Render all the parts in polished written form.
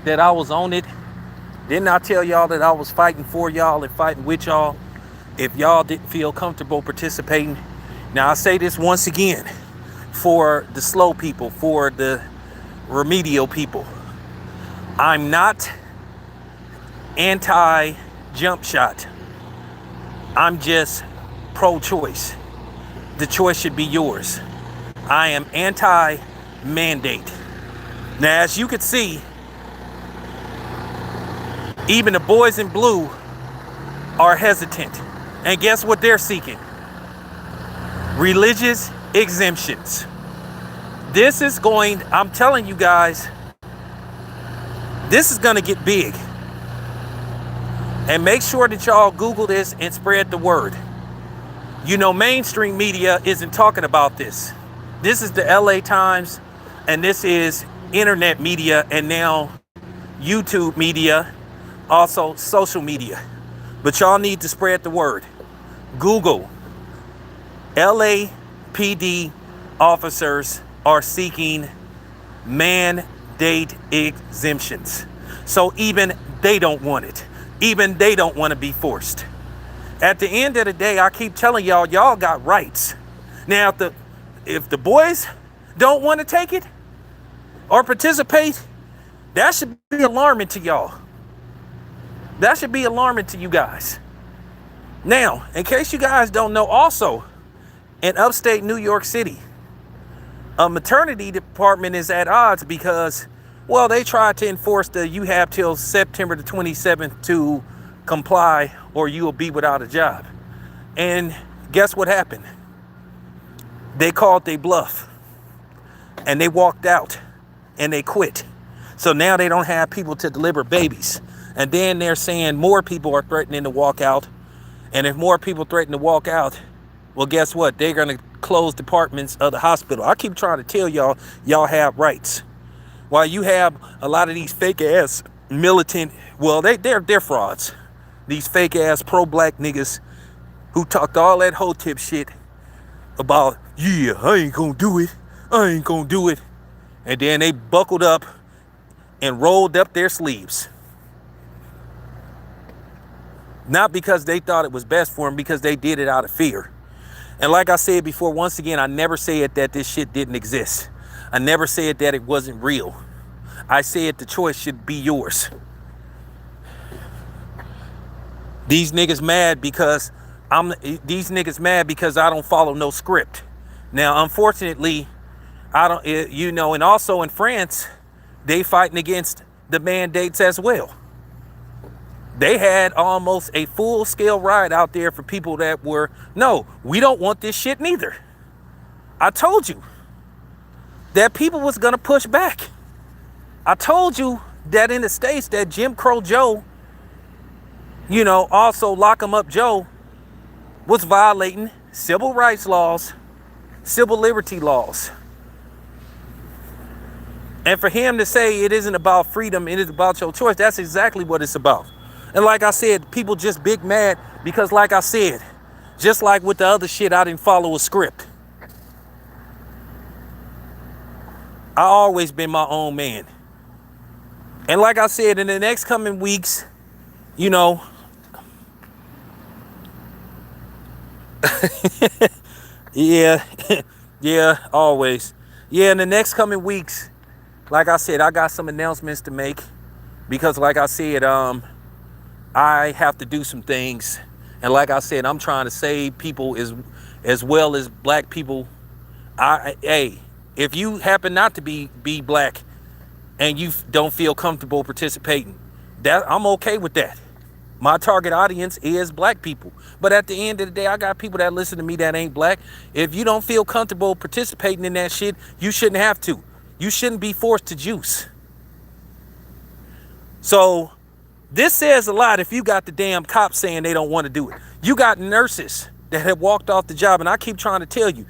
that I was on it? Didn't I tell y'all that I was fighting for y'all and fighting with y'all if y'all didn't feel comfortable participating? Now, I say this once again for the slow people, for the remedial people. I'm not anti jump shot. I'm just pro choice. The choice should be yours. I am anti mandate. Now, as you can see, even the boys in blue are hesitant. And guess what they're seeking? Religious exemptions. This is going, I'm telling you guys, this is going to get big. And make sure that y'all Google this and spread the word. You know, mainstream media isn't talking about this. This is the LA Times, and this is internet media, and now YouTube media, also social media. But y'all need to spread the word. Google, LAPD officers are seeking mandate exemptions. So even they don't want it. Even they don't want to be forced. At the end of the day, I keep telling y'all, y'all got rights. Now, if the boys don't want to take it or participate, that should be alarming to y'all. That should be alarming to you guys. Now, in case you guys don't know, also in upstate New York City, a maternity department is at odds because, well, they tried to enforce the you have till September the 27th to comply or you will be without a job. And guess what happened? They called their bluff and they walked out and they quit. So now they don't have people to deliver babies. And then they're saying more people are threatening to walk out. And if more people threaten to walk out, well, guess what? They're going to close departments of the hospital. I keep trying to tell y'all, y'all have rights. While you have a lot of these fake ass militant, well, they're frauds. These fake ass pro-black niggas who talked all that whole tip shit about, yeah, I ain't gonna do it. I ain't gonna do it. And then they buckled up and rolled up their sleeves. Not because they thought it was best for them, because they did it out of fear. And like I said before, once again, I never said that this shit didn't exist. I never said that it wasn't real. I said the choice should be yours. These niggas mad because I don't follow no script. Now, unfortunately, I don't, you know, and also in France, they fighting against the mandates as well. They had almost a full-scale riot out there for people that were, no, we don't want this shit neither. I told you that people was gonna push back. I told you that in the States that Jim Crow Joe, you know, also Lock 'em Up Joe, was violating civil rights laws, civil liberty laws. And for him to say it isn't about freedom, it is about your choice, that's exactly what it's about. And like I said, people just big mad because, like I said, just like with the other shit, I didn't follow a script. I always been my own man. And like I said, in the next coming weeks, you know, yeah, yeah, always. Yeah, in the next coming weeks, like I said, I got some announcements to make because, like I said, I have to do some things. And like I said, I'm trying to save people as well as black people. Hey, if you happen not to be black and you don't feel comfortable participating, that I'm okay with that. My target audience is black people. But at the end of the day, I got people that listen to me that ain't black. If you don't feel comfortable participating in that shit, you shouldn't have to. You shouldn't be forced to juice. So this says a lot if you got the damn cops saying they don't want to do it. You got nurses that have walked off the job, and I keep trying to tell you,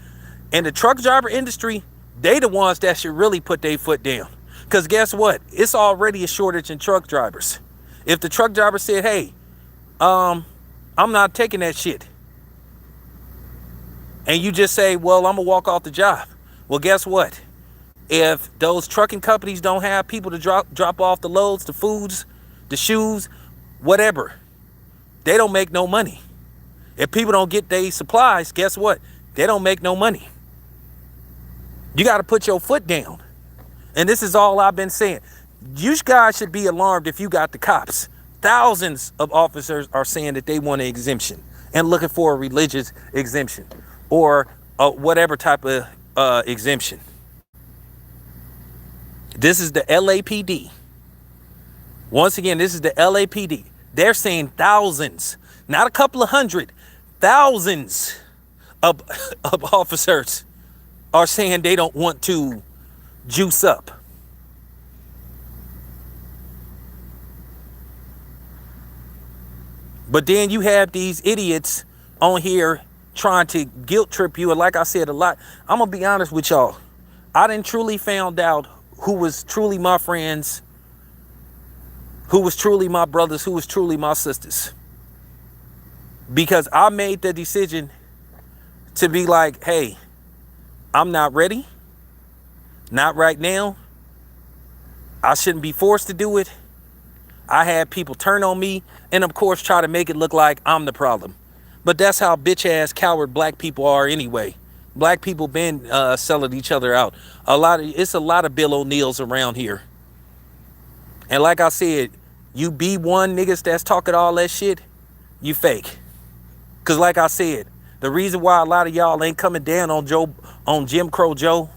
in the truck driver industry, they the ones that should really put their foot down. Because guess what? It's already a shortage in truck drivers. If the truck driver said, hey, I'm not taking that shit, and you just say, well, I'm gonna walk off the job. Well, guess what? If those trucking companies don't have people to drop off the loads, the foods, the shoes, whatever, they don't make no money. If people don't get their supplies, guess what? They don't make no money. You got to put your foot down. And this is all I've been saying. You guys should be alarmed if you got the cops. Thousands of officers are saying that they want an exemption and looking for a religious exemption or whatever type of exemption. This is the LAPD. Once again, this is the LAPD. They're saying thousands, not a couple of hundred, thousands of officers are saying they don't want to juice up. But then you have these idiots on here trying to guilt trip you. And like I said a lot, I'm going to be honest with y'all. I didn't truly found out who was truly my friends, who was truly my brothers, who was truly my sisters. Because I made the decision to be like, hey, I'm not ready. Not right now. I shouldn't be forced to do it. I had people turn on me and of course try to make it look like I'm the problem. But that's how bitch ass coward black people are anyway. Black people been selling each other out. It's a lot of Bill O'Neills around here. And like I said, you B1 niggas that's talking all that shit, you fake. Cause like I said, the reason why a lot of y'all ain't coming down on Jim Crow Joe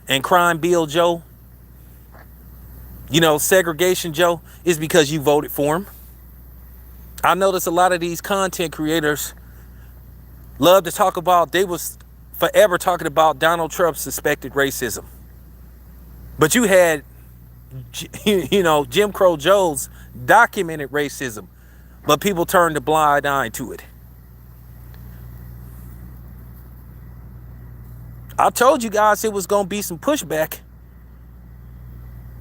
and Crime Bill Joe, segregation Joe, is because you voted for him. I notice a lot of these content creators love to talk about, they was forever talking about Donald Trump's suspected racism. But you had, Jim Crow Joe's documented racism, but people turned a blind eye to it. I told you guys it was going to be some pushback.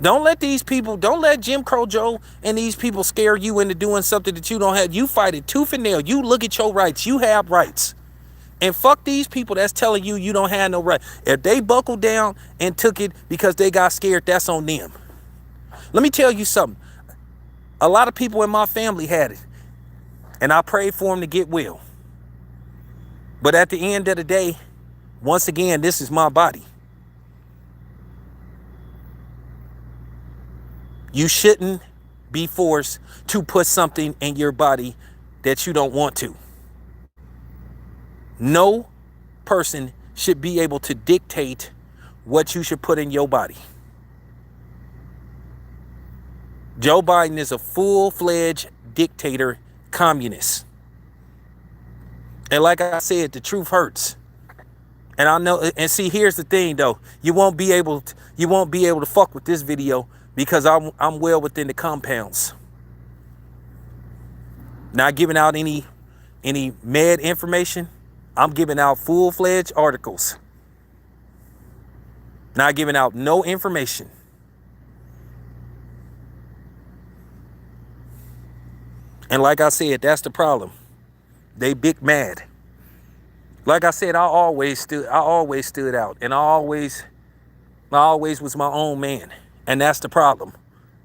Don't let Jim Crow Joe and these people scare you into doing something that you don't have. You fight it tooth and nail. You look at your rights. You have rights. And fuck these people that's telling you you don't have no right. If they buckled down and took it because they got scared, that's on them. Let me tell you something. A lot of people in my family had it. And I prayed for them to get well. But at the end of the day, once again, this is my body. You shouldn't be forced to put something in your body that you don't want to. No person should be able to dictate what you should put in your body. Joe Biden is a full-fledged dictator, communist. And like I said, the truth hurts. And I know, and see, here's the thing though. You won't be able to fuck with this video because I'm well within the compounds. Not giving out any mad information. I'm giving out full-fledged articles. Not giving out no information. And like I said, that's the problem. They big mad. Like I said, I always stood out, and I always was my own man. And that's the problem.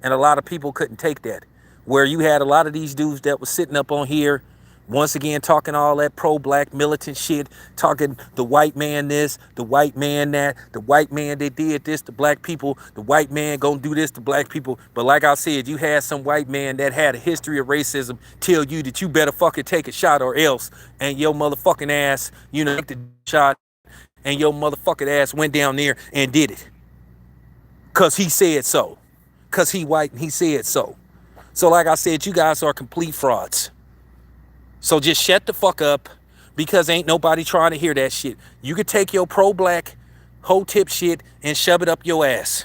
And a lot of people couldn't take that. Where you had a lot of these dudes that was sitting up on here, once again, talking all that pro-black militant shit, talking the white man this, the white man that, the white man they did this to black people, the white man gonna do this to black people. But like I said, you had some white man that had a history of racism tell you that you better fucking take a shot or else, and your motherfucking ass, took the shot, and your motherfucking ass went down there and did it. Cause he said so. Cause he white and he said so. So like I said, you guys are complete frauds. So just shut the fuck up, because ain't nobody trying to hear that shit. You could take your pro-black whole tip shit and shove it up your ass.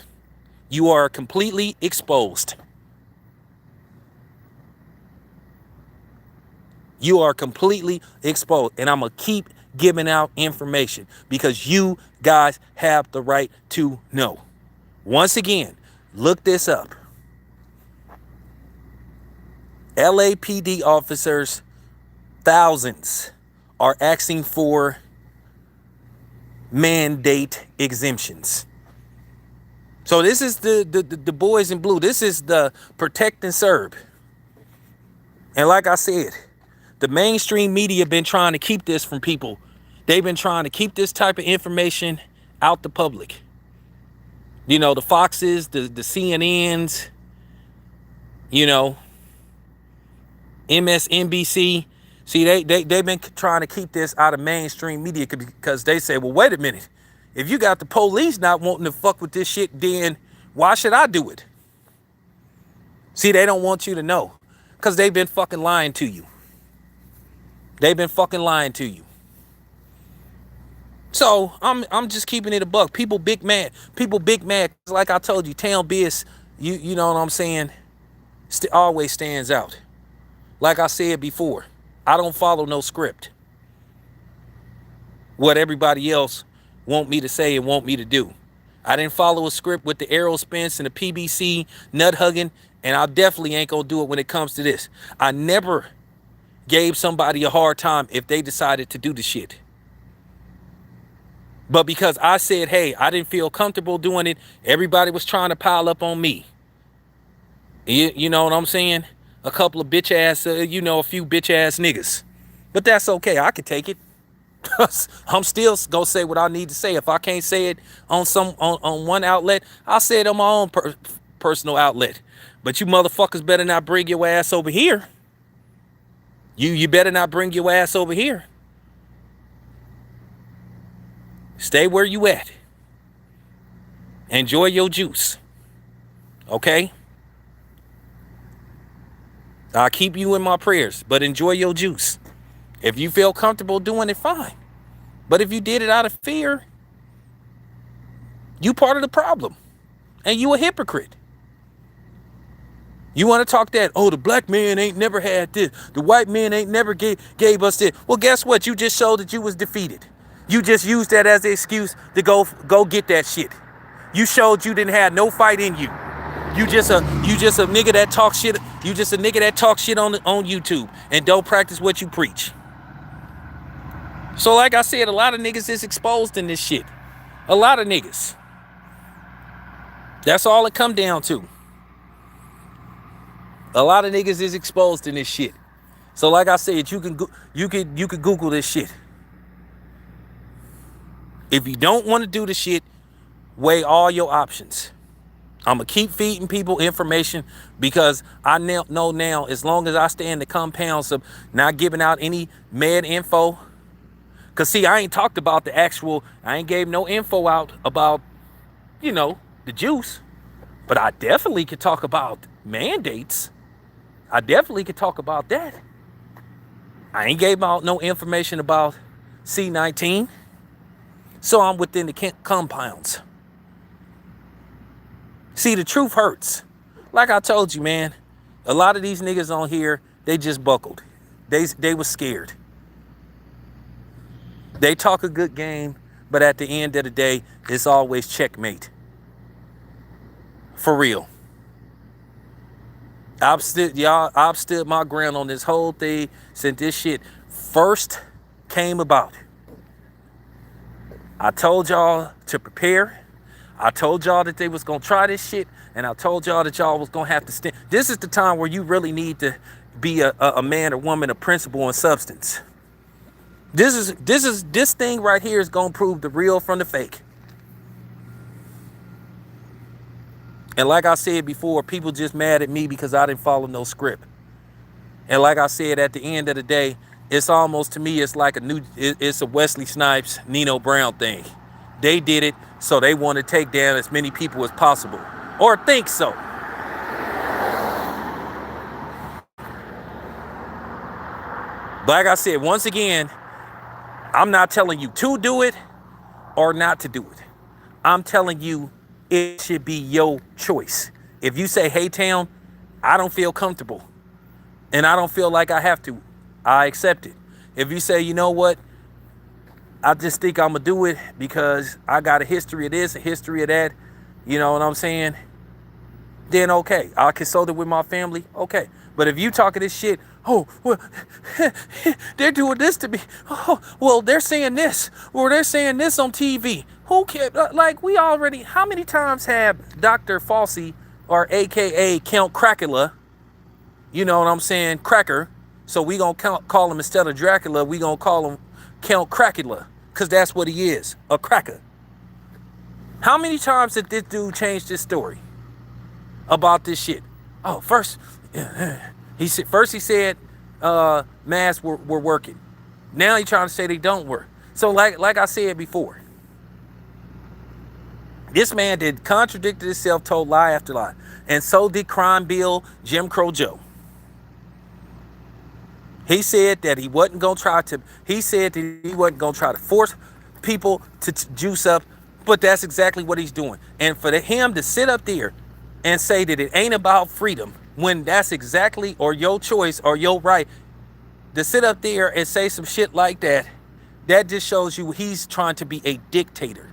You are completely exposed. You are completely exposed. And I'm going to keep giving out information because you guys have the right to know. Once again, look this up. LAPD officers, thousands, are asking for mandate exemptions. So this is the boys in blue. This is the protect and serve. And like I said, the mainstream media been trying to keep this from people. They've been trying to keep this type of information out the public. You know, the Foxes, the CNNs, you know, MSNBC. See, they've been trying to keep this out of mainstream media because they say, well, wait a minute. If you got the police not wanting to fuck with this shit, then why should I do it? See, they don't want you to know because they've been fucking lying to you. They've been fucking lying to you. So I'm just keeping it a buck. People big mad. People big mad. Like I told you, Town Biz, you know what I'm saying, always stands out. Like I said before, I don't follow no script. What everybody else want me to say and want me to do. I didn't follow a script with the Errol Spence and the PBC nut hugging, and I definitely ain't gonna do it when it comes to this. I never gave somebody a hard time if they decided to do the shit. But because I said, hey, I didn't feel comfortable doing it, everybody was trying to pile up on me. You know what I'm saying? A couple of bitch ass, a few bitch ass niggas. But that's okay. I can take it. I'm still gonna say what I need to say. If I can't say it on one outlet, I'll say it on my own personal outlet. But you motherfuckers better not bring your ass over here. You better not bring your ass over here. Stay where you at. Enjoy your juice. Okay? I'll keep you in my prayers, but enjoy your juice. If you feel comfortable doing it, fine. But if you did it out of fear, you part of the problem. And you a hypocrite. You want to talk that, oh, the black man ain't never had this. The white man ain't never gave us this. Well, guess what? You just showed that you was defeated. You just used that as an excuse to go get that shit. You showed you didn't have no fight in you. You just a nigga that talk shit. You just a nigga that talk shit on YouTube and don't practice what you preach. So like I said, a lot of niggas is exposed in this shit. A lot of niggas. That's all it come down to. A lot of niggas is exposed in this shit. So like I said, you can Google this shit. If you don't want to do the shit, weigh all your options. I'm going to keep feeding people information because I know now, as long as I stay in the compounds of not giving out any mad info. Because, see, I ain't talked about I ain't gave no info out about, the juice. But I definitely could talk about mandates. I definitely could talk about that. I ain't gave out no information about C19. So I'm within the compounds. See, the truth hurts. Like I told you, man, a lot of these niggas on here, they just buckled. They was scared. They talk a good game, but at the end of the day, it's always checkmate. For real. I've stood my ground on this whole thing since this shit first came about. I told y'all to prepare. I told y'all that they was going to try this shit. And I told y'all that y'all was going to have to stand. This is the time where you really need to be a man or woman of principle and substance. This thing right here is going to prove the real from the fake. And like I said before, people just mad at me because I didn't follow no script. And like I said, at the end of the day, it's almost, to me, it's like it's a Wesley Snipes, Nino Brown thing. They did it, so they want to take down as many people as possible. Or think so. But like I said, once again, I'm not telling you to do it or not to do it. I'm telling you it should be your choice. If you say, hey, Town, I don't feel comfortable and I don't feel like I have to, I accept it. If you say, you know what, I just think I'm going to do it because I got a history of this, a history of that, you know what I'm saying? then okay, I'll consult it with my family. Okay. But if you talking this shit, oh, well, they're doing this to me. Oh, well, they're saying this, or they're saying this on TV. Who cares? Like, we already, how many times have Dr. Fauci, or AKA Count Cracula, you know what I'm saying, Cracker, so we gonna call him, instead of Dracula, we gonna call him Count Cracula, because that's what he is, a cracker. How many times did this dude change this story about this shit? Oh, first he said masks were working. Now he's trying to say they don't work. So like I said before, this man did contradicted himself, told lie after lie, and so did Crime Bill Jim Crow Joe. He said that he wasn't gonna try to. He said that he wasn't gonna try to force people to juice up, but that's exactly what he's doing. And for him to sit up there and say that it ain't about freedom, when that's exactly, or your choice or your right, to sit up there and say some shit like that, that just shows you he's trying to be a dictator.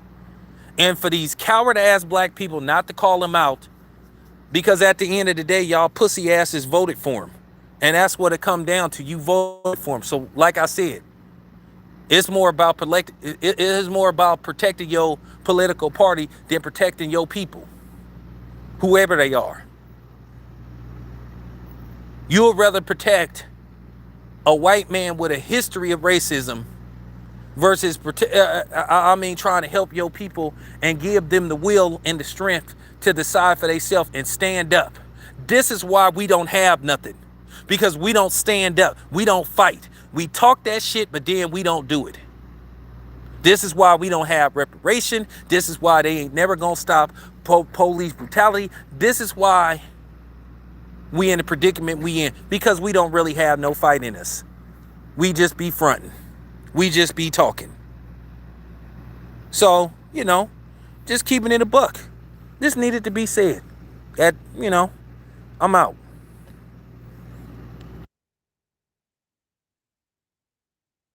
And for these coward ass black people not to call him out, because at the end of the day, y'all pussy asses voted for him. And that's what it come down to. You voted for him. So like I said, it's more about it is more about protecting your political party than protecting your people, whoever they are. You would rather protect a white man with a history of racism versus trying to help your people and give them the will and the strength to decide for themselves and stand up. This is why we don't have nothing, because we don't stand up. We don't fight. We talk that shit, but then we don't do it. This is why we don't have reparation. This is why they ain't never gonna stop police brutality. This is why we in the predicament we in, because we don't really have no fight in us. We just be fronting. We just be talking. So, just keeping it a buck. This needed to be said. I'm out.